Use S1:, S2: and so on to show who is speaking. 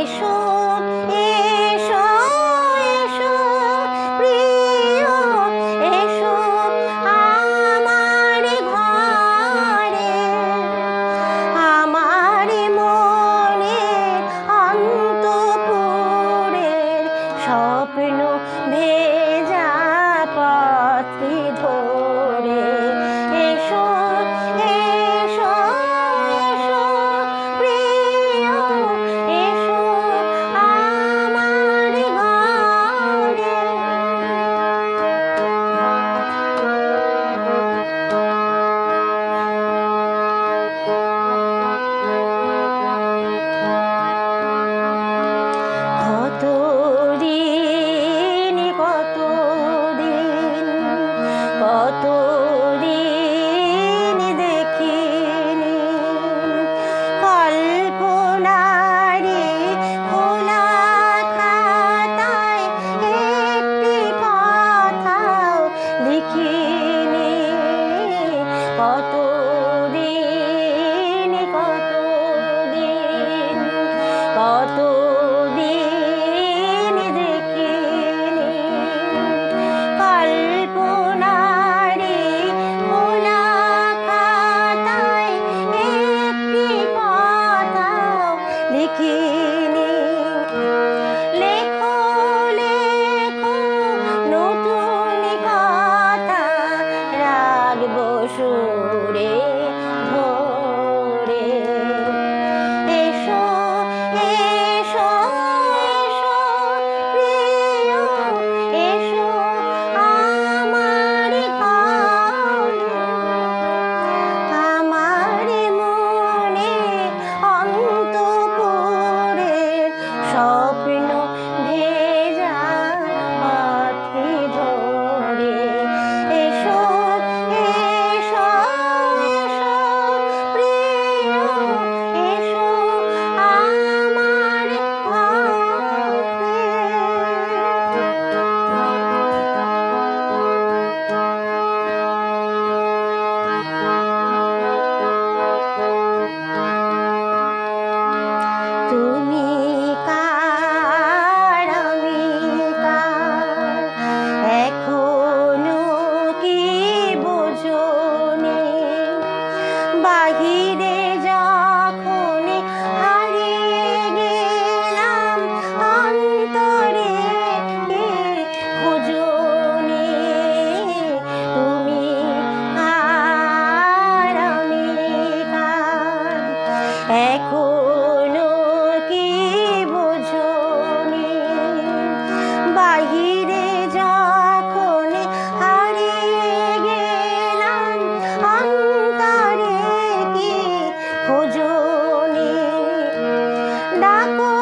S1: এসো এসো এসো প্রিয় এসো আমার ঘরে আমার মনে অন্তপুরের স্বপ্ন ভেজা পথে ধরে এসো এসো এসো প্রিয় এসো আমার ঘরে কত দিন কত দিন কত দিন দেখিনি কল্পনারে খোলা খাতায় একটি কথাও লিখিনি কত দিন কত দিন কত দিন দেখিনি কল্পনারে খোলা খাতায় একটি কথাও লিখিনি লেখো লেখো নতুন কথা রাখবো সুরে ধরে এসো এসো এসো প্রিয় এসো আমার ঘরে আমার মনে অন্তপুরের স্বপ্ন ভেজা পথে ধরে এসো এসো এসো প্রিয় এসো আমার তুমি কার আমি কার এখনো কি বোঝোনি বাহিরে যখন হারিয়ে গেলাম অন্তরে কে খোঁজোনি তুমি কার আমি কার এখনো কি বোঝোনি বাহিরে যখন হারিয়ে গেলাম অন্তরে কি খোঁজোনি ডাকো